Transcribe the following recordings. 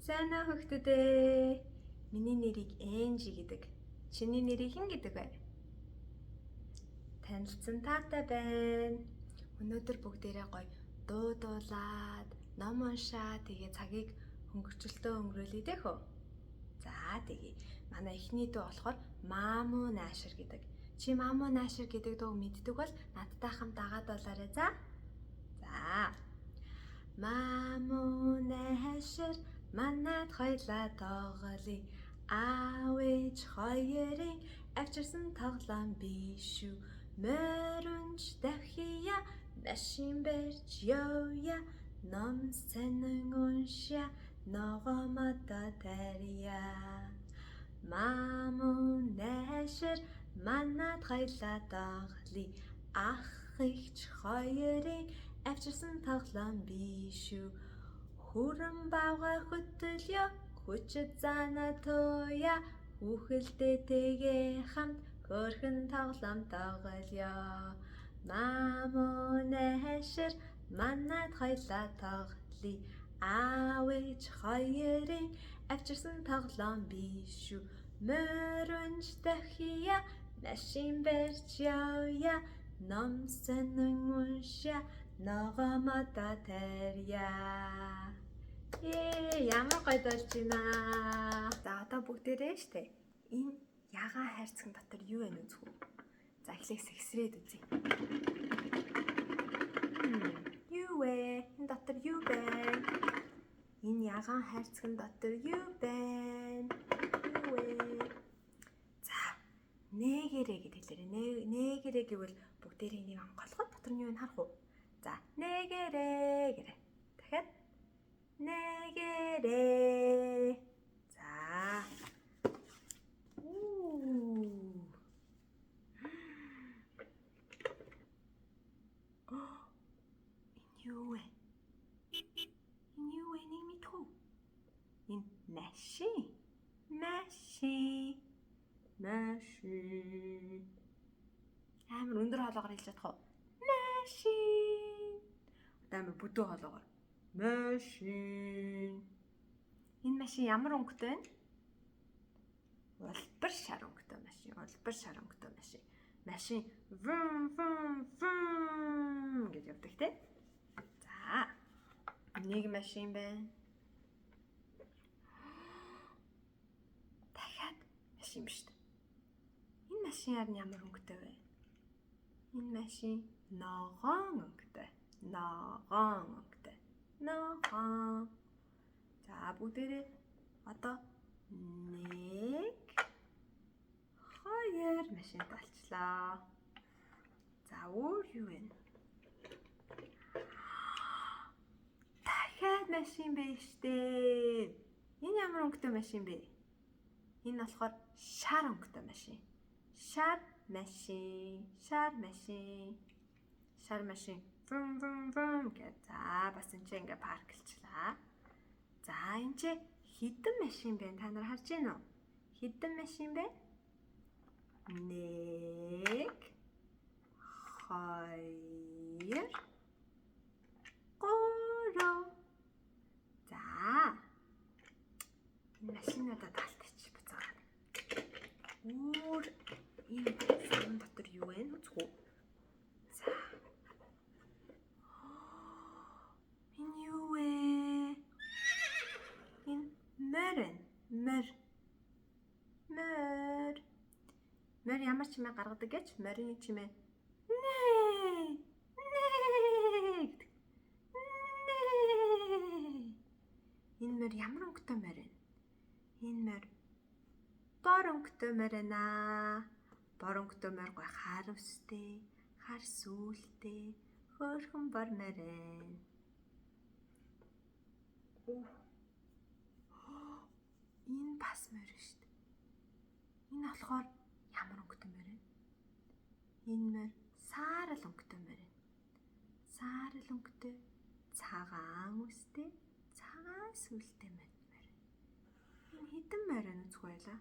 Сайн аа хүүхдүүдээ. Миний нэрийг Энжи гэдэг. Чиний нэрийг хэн гэдэг вэ? Танилцсан таатай байна. Өнөөдөр бүгдээрээ гоё дуу дуулаад, ном уншаад тэгээ цагийг хөнгөрчлөлтөө өнгөрөөлөе дээ хөө. За тэгээ. Манай эхний дуу болохоор Мамуу наашир гэдэг. Чи Мамуу наашир гэдэг дууг мэддэг бол надтай хамт дагаад болоорой за. За. Мамуу наашир манад хоёлаа тоглоё. Аав ээж хоёрын авчирсан тоглоом биш үү. Моринч дахия машин барьж явъя. Ном сонин уншия. Ногоомодоо тарья. Мамуу наашир манад хоёлаа тоглоё. Ах эгч хоёрын авчирсан тоглоом биш үү. Хүрэн бавга хөтөлё. Хүчит заана тууя. Хүүхэлдээтэйгээ хамт хөөрхөн тоглоом тоглоё. Мамуу наашир манад хоёлаа тоглоё. Аав ээж хоёрын авчирсан тоглоом биш үү. Моринч дахия машин барьж явъя. Ном сонин уншия. Ногоомодоо тарья. Ямар гоё болж байна. За одоо бүгдээрээ штэ. Энэ ягаан хайрцаг дотор юу вэ үзэх үү? За эхлээд сэгсрээд үзье. Юу вэ? Энэ дотор юу байна? Энэ ягаан хайрцаг дотор юу байна? Юу вэ? За нээгэрэ гэж хэлээрэй. Нээгэрэ гэвэл бүгдээрээ энийг анголоход дотор нь юу вэ харах уу? За нээгэрэ гэрэ. Дахиад нээгэрэ. За. Энэ юу вэ? Энэ юу вэ? Нэг мэдхүү. Энэ машин. Машин. Машин. Амар өндөр хоолоогоор хэлж чадах уу? Машин. Одоо амар бүдүү хоолоогоор. Машин. Энэ машин ямар өнгөтэй вэ? Улбар шар өнгөтэй машин. Улбар шар өнгөтэй машин. Машин вум вум вум гэж явдаг те. За. Нэг машин байна. Дахиад машин биш үү? Энэ машинаар нь ямар өнгөтэй вэ? Энэ машин ногоон өнгөтэй. Ногоон өнгөтэй. Ногоон. За бүгдээрээ одоо 1 2 машин болчлоо. За өөр юу вэ? Дахиад машин байна штэ. Энэ ямар өнгөтэй машин бэ? Энэ болохоор шар өнгөтэй машин. Шар машин. Шар машин. Шар машин. Вум вум вум гэж. За бас энэ чинь ингээ парклчлаа. За энэ чинь хідэн машин байна. Та нар харж байна уу? Хідэн машин байна? 1 2 3. За. Энэ машинуудаа талтчих буцаагаад. Өөр энэ сан дотор юу вэ? Үзэх үү? За. Энэ юу вэ? Энэ морин. Мор ямар чимээ гаргадаг гэж? Морины чимээ. Нээ. Энэ мор ямар өнгөтэй мор вэ? Энэ мор бор өнгөтэй мор байна. Бор өнгөтэй мор гой хар өстэй, хар сүүлтэй, хөөрхөн бор мор байна. Энэ бас мор шүү дээ. Энэ болохоор ямар өнгөтэй мор вэ? Энэ мор саарал өнгөтэй мор вэ? Саарал өнгөтэй, цагаан үстэй, цагаан сүлтэй мор. Энэ хэдэн мор вэ үзэх байлаа?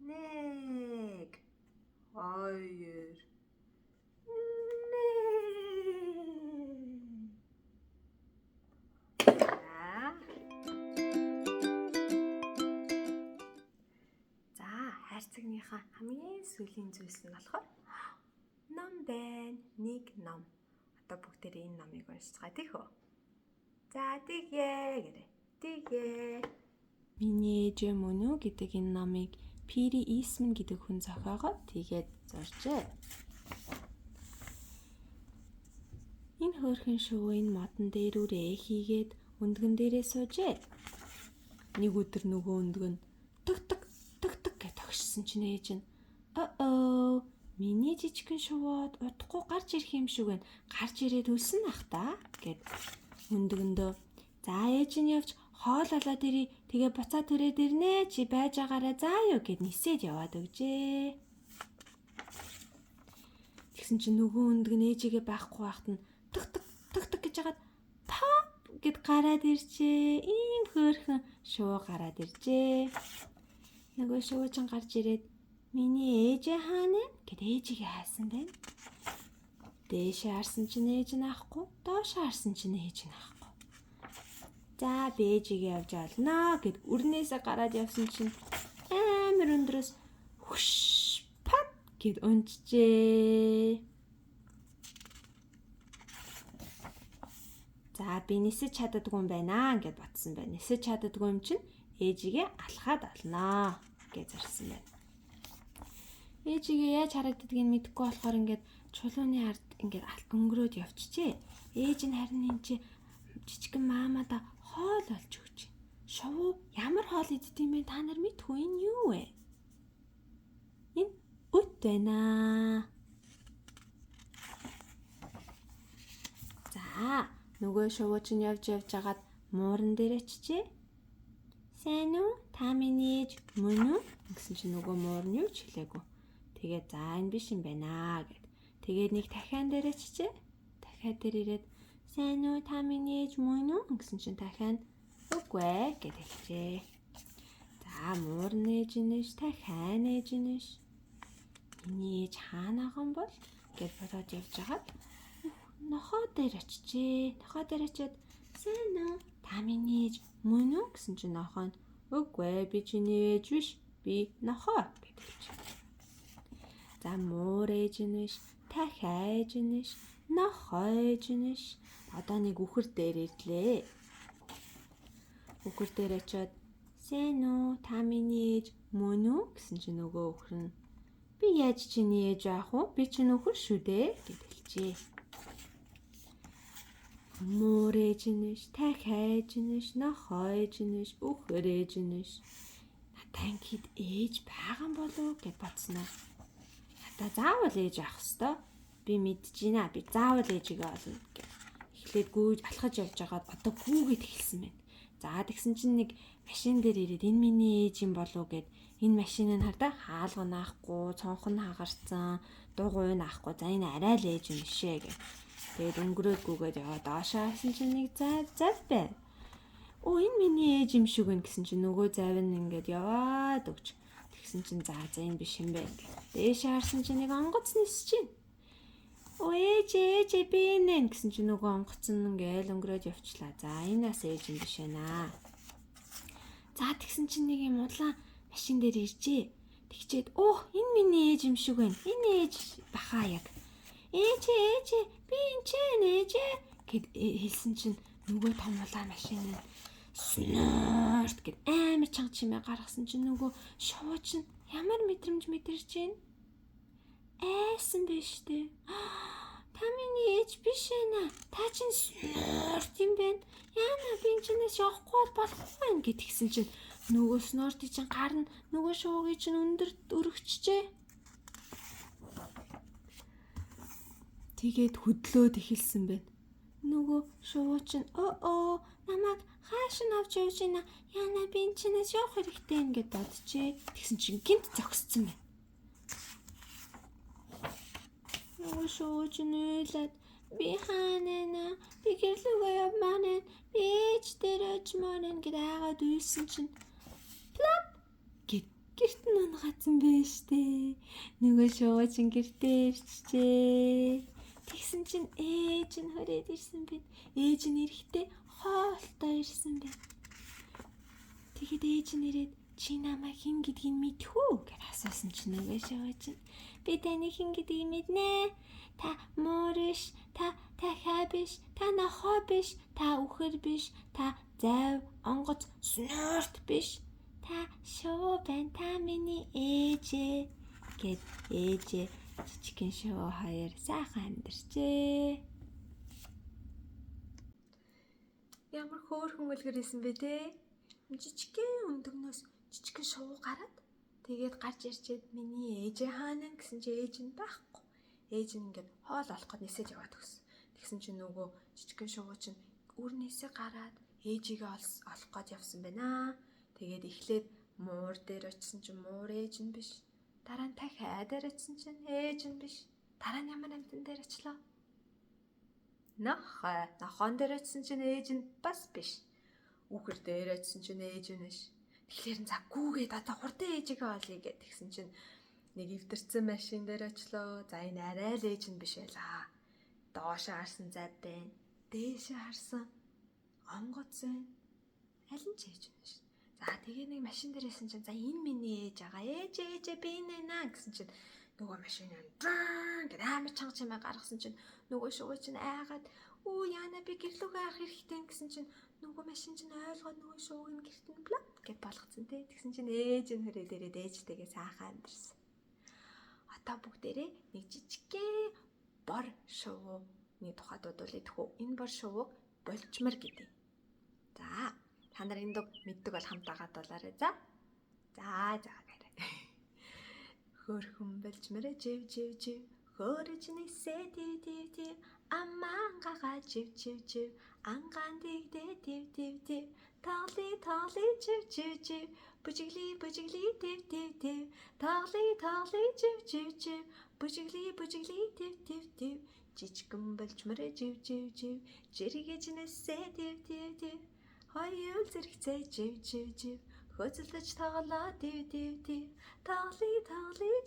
1 2 1. харсан хамгийн сүүлийн зүйлс нь болохоор ном байна. Нэг ном. Одоо бүгдээрээ энэ номыг уншицгаа тийх үү? За тийгээ гэрээ. Тийгээ. Миний ээжээ мөн үү гэдэг энэ номыг Пири Исмэн гэдэг хүн зохиогоод тэгээд зуржээ. Энэ хөөрхөн шувуу энэ модон дээрүүрээ хийгээд өндгөн дээрээ суужээ. Нэг өдөр нөгөө өндгөн тг гэж тогшсон чинь ээж нь миний жижигхэн шувууд удахгүй гарч ирэх юм шиг байна. Гарч ирээд үлсэн ах та гэд өндгөндөө за ээж нь явж хоол олоод ирий. Тэгээ буцаад төрөөд ирнэ чи байж байгаарай заа юу гэд нисээд яваад өгжээ. Тэгсэн чинь нөгөө өндгөн ээжигээ байхгүй байхад нь тг гэж хагаад pop гэд гараад иржээ. Ийм хөөрхөн шувуу гараад иржээ. Нөгөө шувуучин гарч ирээд миний ээжээ хаана гэд ээжигээ хайсан байна. Дээшээ харсан чинь ээж нь ахгүй, доошоо харсан чинь ээж нь ахгүй. За би ээжигээ явж олноо гэд үрнээсээ гараад явсан чинь амар өндрөөс хүш пат гэд унжжээ. За би нисэж чаддаггүй юм байна гэд бодсон байна. Нисэж чаддаггүй юм чинь ээжигээ алхаад олноо гэж зарсан байна. Ээжигээ яаж харагддгийг мэдэхгүй болохоор ингээд чулууны ард ингээд өнгөрөөд явчихжээ. Ээж нь харин энэ чи жижигэн маамада хоол олж өгч. Шувуу ямар хоол идэх юм бэ? Та нар мэдгүй энэ юу вэ? Энэ өт байна. За нөгөө шувуу чинь явж агаад мууран дээр очижээ. Сайн уу? Та миний ээж мөн үү? Гэсэн чинь нөгөө мууран юу ч хэлээгүй. Тэгээд за энэ биш юм байна гэд. Тэгээд нэг дахиан дээр очижээ. Дахиад дээр ирээд сайн уу? Та миний ээж мөн үү? Гэсэн чинь дахиад үгүй ээ гэд хэлжээ. За мууран ээж нэш, дахиан ээж нэш. Миний ээж хаана гон бол гэд бодоод явж хагаад нохоо дээр очижээ. Нохоо дээр очиод сайн уу? Та миний ээж мөн үү? Гэсэн чинь нохоо нь үгүй ээ би чиний ээж биш. Би нохоо гэд хэлжээ. За муур ээж нэш, дахиа ээж нэш, нохоо ээж нэш. Одоо нэг үхэр дээр ирлээ. Үхэр дээр очиод сайн уу? Та миний ээж мөн үү? Гэсэн чинь нөгөө үхэр нь би яаж чиний ээж байх вэ? Би чинь үхэр шүү дээ гэд хэлжээ. Муур ээж нэш, дахиа ээж нэш, нохоо ээж нэш, үхэр ээж нэш. Танхид ээж байгаа болов гэд бодсноо. Надаа заавал ээж авах хэвээр. Би мэдчихэйна. Би заавал ээжигээ олно гэв. Эхлээд гүйж алхаж явж байгаад одоо гүүгээд эхэлсэн байна. За тэгсэн чинь нэг машин дээр ирээд энэ миний ээж юм болов гэд энэ машиныг хардаа хаалга наахгүй, цонх нь хагарцсан, дугуй наахгүй. За энэ арай л ээж юм бишээ гэв. Тэгээд өнгөрөөд гүүгээд яваад доошоо харсан чинь нэг зав байна. Оо энэ миний ээж юм шиг байна гэсэн чинь нөгөө зав нь ингээд яваад өгч. Тэгсэн чинь за энэ биш юм байна. Дээшээ харсан чинь нэг онгоц нисэж байна. Оо ээж би энэ гэсэн чинь нөгөө онгоц нь ингээд өнгөрөөд явчлаа. За энэ бас ээж юм биш байна. За тэгсэн чинь нэг юм улаан машин дээр иржээ. Тэгчээд энэ миний ээж юм шиг байна. Энэ ээж бахаа яг. Ээж би энэ чинь ээж гэд хэлсэн чинь нөгөө том улаан машин нь снорт гэд амар чанга чимээ гаргасан чинь нөгөө шувуу чинь ямар мэдрэмж мэдэрч байна? Айсан биш үү? Та миний ээж биш ээ. Та чинь снорт юм байна. Яна би чинээс явахгүй болохгүй байна гэд тэгсэн чинь нөгөө снортын чинь гар нь нөгөө шувуугийн чинь өндөрт өргөчжээ. Тэгээд хөдлөөд эхэлсэн байна. Нөгөө шувуу чинь намайг хааш нь авч явж байна. Яна би энэ чинээс явах хэрэгтэй ингээд боджээ. Тэгсэн чинь гинт зогссон байна. Нөгөө шувуу чинь уйлаад би хаана би гэрлүүгээ явмаар байна. Би ээж дээр очмоор байна гэд айгаад уйлсан чинь плап гэд гэрт нь унгацсан байж тээ. Нөгөө шувуу чинь гэртээ ирчихжээ. Тэгсэн чинь ээж нь хүрээд ирсэн байна. Ээж нь ирэхдээ хоолтой ирсэн байна. Тэгэхэд ээж нь ирээд Чи намайг хэн гэдгийг мэдхүү гэж асуусан чинь нөгөө шувуу чинь би таны хэн гэдгийг мэднэ. Та муур биш, та хай биш, та нохой биш, та үхэр биш, та зайв, онгоц, снорт биш. Та шувуу байна, та миний ээжээ гэд ээжээ жижигхэн шувуу хоёр сайхан амьдарчээ. Ямар хөөрхөн үлгэр исэн бэ те? Жижигхэн өндөгнөөс жижигхэн шувуу гараад тэгээд гарч ирчээд миний ээжээ хаана гэсэн чи ээж нь байхгүй. Ээж нь ингээд хоол олох гээд нисэж яваад өгсөн. Тэгсэн чинь нөгөө жижигхэн шувуу чинь үрнээсээ гараад ээжигээ олох гээд явсан байна. Тэгээд эхлээд муур дээр очисон чинь муур ээж нь биш. Дараа нь хай дээр очисон чинь ээж нь биш. Дараа нь ямар амтан дээр очлоо? Нохон дээр очисон чинь ээж нь бас биш. Үхэр дээр очисон чинь ээж нь биш. Тэгэхээр за гүүгээд одоо хурдан ээжигээ олъё гэд тэгсэн чинь нэг эвдэрсэн машин дээр очлоо. За энэ арай л ээж нь биш байлаа. Доош харсан зав байна. Дээш харсан онгоц байна. Аль нь ч ээж нь биш. За тэгээ нэг машин дээр исэн чинь за энэ миний ээж байгаа. Ээж би энэ наа гэсэн чинь нөгөө машин гэд амар чанга чимээ гаргасан чинь нөгөө шувуу чинь айгаад яана би гэрлүүгээ авах хэрэгтэй гэсэн чинь нөгөө машин чинь ойлгоод нөгөө шуугийн гэрт нь блок гэд болгоцсон те. Тэгсэн чинь ээж нь хөрөө дээрээ ээжтэйгээ сайхан амьдэрсэн. Одоо бүгдээрээ нэг жижигхэн бор шувууны тухай дуудуулъя тэхүү. Энэ бор шувууг болчмор гэдэг. За та нар энэ дог мэддэг бол хамтаагаа дуулаарай за. За гэрээ. Хөөрхөн болчмор жив хөөрж нисээ тив амман гага жив анган дигдээ тив тоoli жив бужигли тив тоoli жив бужигли тив жижигэн болчмор жив жиргэж нисээ тив хоёул зэрэгцээ жив хөзөлдөж тоглоо тив тоoli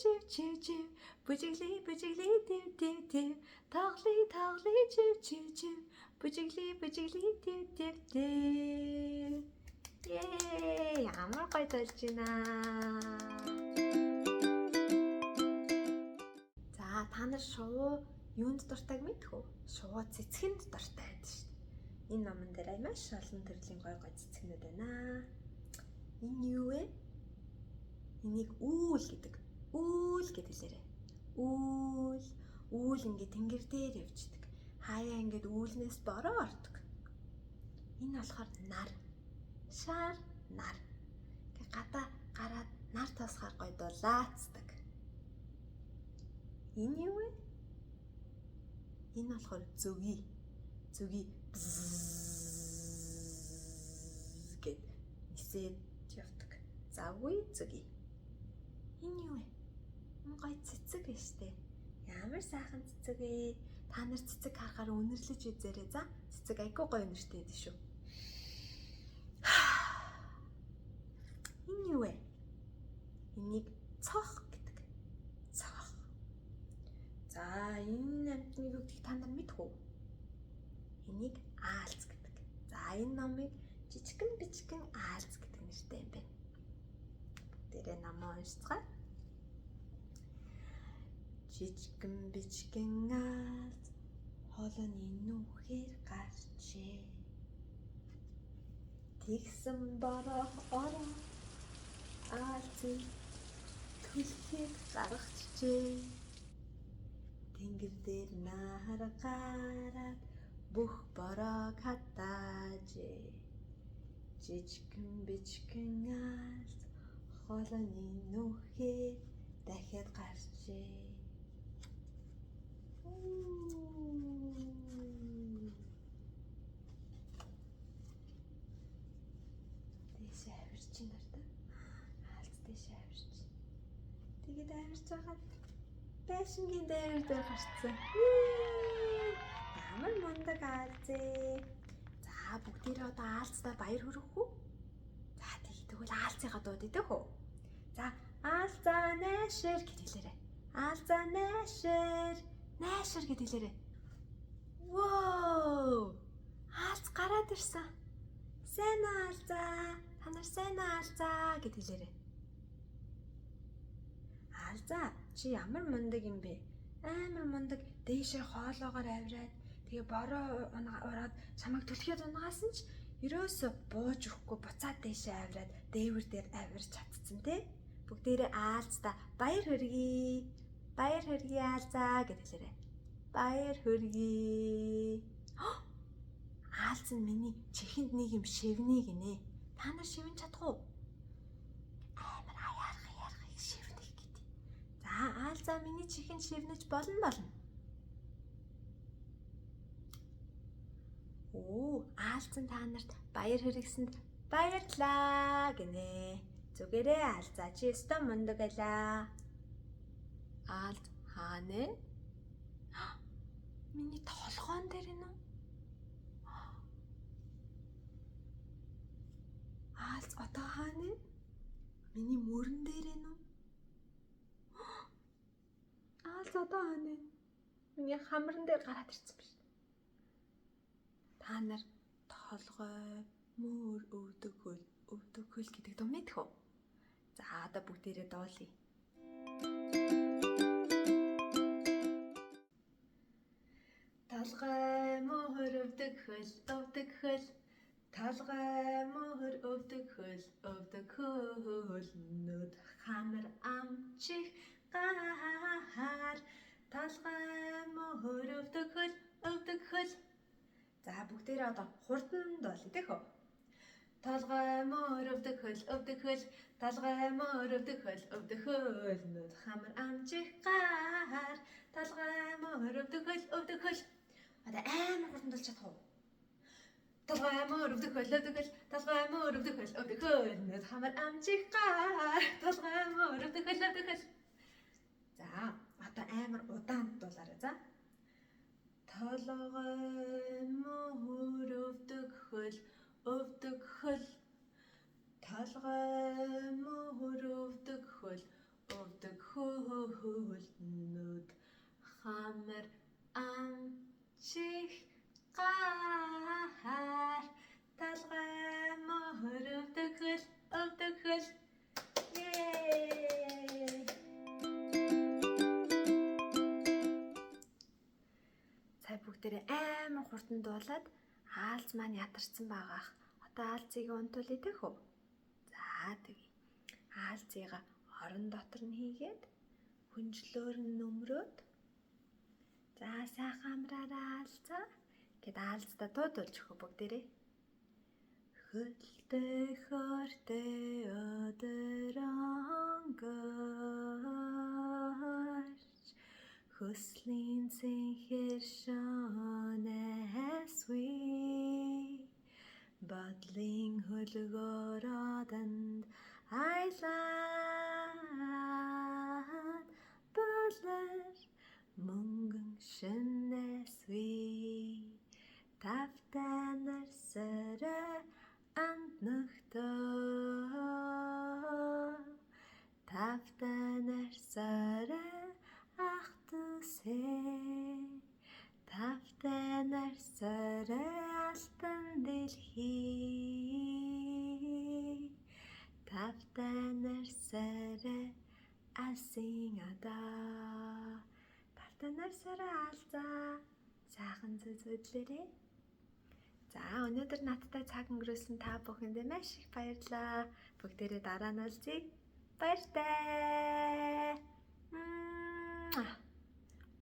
жив бужигли тив тоoli жив бужигли тив ямар гоё болж байна. За та нар шувуу юунд дуртайг мэдэх үү? Шувуу цэцгэнд дуртай байдаг шүү дээ. Энэ номон дээр маш олон төрлийн гоё цэцгнүүд байна. Энэ юу вэ? Энийг үүл гэдэг. Үүл гэдэг хэлээрэй. Үүл ингээд тэнгэр дээр явждаг. Хаяа ингээд үүлнээс бороо ордог. Энэ болохоор нар. Шар нар. Ингээ гадаа гараад нар тосхоор гоё дулаацдаг. Энэ юу вэ? Энэ болохоор зөгий гэд нисээд явдаг. Завгүй зөгий. Энэ юу вэ? Гоё цэцэг ээ штэ. Ямар сайхан цэцэг ээ. Та нар цэцэг харахаар үнэрлэж үзээрэй за. Цэцэг айгүй гоё үнэртэй дээ шүү. Энэ юу вэ? Энийг цох гэдэг. Цох. За энэ амтны юу гэдгийг та нар мэдэх үү? Энийг аалц гэдэг. За энэ номыг жижигхэн аалц гэдэг нэртэй юм байна. Дээрээ намаа уншицгаая. Жижигхэн аалц холоны нүхээр гарчээ. Тэгсэн бороо ороо аалцыг түлхээд гаргачжээ. Тэнгэр дээр нахар гараад бүх бороог хатаажээ. Жижигхэн аалц холоны нүхээр дахиад гарчээ. Дэшээ авирч нар та. Хаалт дэшээ авирч. Тэгээд авирч байгаад байшингийн дээр гарцсан. Ямар мундаг аалзээ. За бүгдээрээ одоо аалцтай баяр хүргэх үү? За тэгвэл аалцыгаа дуудъя хөө. За аалзаа найшир гэж хэлээрэй. Аалзаа найшир гэж хэлээрэй. Воо! Аалц гараад ирсэн. Сайн аалзаа. Та нар сайн аалзаа гэд хэлээрэй. Аалзаа, чи ямар мундаг юм бэ? Амар мундаг дээшээ хоолоогоор авираад тэгээ бороо ураад чамайг түлхээд унагаасан ч ерөөсө бууж өгөхгүй буцаад дээшээ авираад дээвэр дээр авирч чадсан те. Бүгдээрээ аалздаа баяр хүргэе. Баяр хүргэе аалзаа гэд хэлээрэй. Баяр хүргэе. Аалз нь миний чихэнд нэг юм шивнэ гинэ. Та нар шивэн чадах уу? Амар аяарах шивнэх гэдэг. За аалзаа миний чихэнд шивнэж болно. Аалзан та нарт баяр хүргэсэнд баярлаа гинэ. Зүгээрээ аалзаа чи өстө мундаг байлаа. Аалз хаана? Миний толгоон дээр нь үү? Аалз одоо хаана? Миний мөрөн дээр нь үү? Аалз одоо хаана? Миний хамран дээр гараад ирсэн биш. Та нар толгой, мөр, өвдөг хөл гэдэг дуу мэдэх үү? За одоо бүгдээрээ дуулъя. Толгой, мөр, өвдөг хөл. Толгой, мөр, өвдөг хөл. Нүд, хамар, ам, чих, гар. Толгой, мөр, өвдөг хөл. За бүгдээрээ одоо хурдан дуулъя гэх үү? Толгой, мөр, өвдөг хөл. Толгой, мөр, өвдөг хөл. Нүд, хамар, ам, чих, гар. Толгой, мөр, өвдөг хөл. Одоо амар хурдан дуулж чадах уу? Толгой, мөр, өвдөг хөл. Толгой, мөр, өвдөг хөл. Нүд, хамар, ам, чих, гар. Толгой, мөр, өвдөг хөл. За одоо амар удаан дуулаарай за. Толгой, мөр, өвдөг хөл. Толгой, мөр, өвдөг хөл. Нүд, хамар, ам, чих, гар. Толгой, мөр, өвдөг хөл. Yay! Цай бүгдээрээ амар хурдан дуулаад аалз маань ядарсан байгаах. Одоо аалзыг унтуулъя гэх үү? За тэгье. Аалзыг орон дотор нь хийгээд хүнжлөөр нь нөмрөөд за сайхан амраараа аалзаа гэд аалздаа дуудуулж өгөө бүгдээрээ. Хөлтэй хортой өдөр онгорч хөслийн цэнхэр шонэсвэ бодлын хөлгөөр одонд айлаад болор мөнгөн шэнэсвэ тавтай нарсараа анднахтаа тавтай нарсараа ах түсээ тавтай нарсараа алтан дэлхий тавтай нарсараа алсын адаа тавтай нарсараа алзаа сайхан зүзүүлээрээ. За өнөөдөр надтай цаг өнгөрөөсөн та бүхэндээ маш их баярлалаа. Бүгдээрээ дараа нь уулзъя. Баяртай.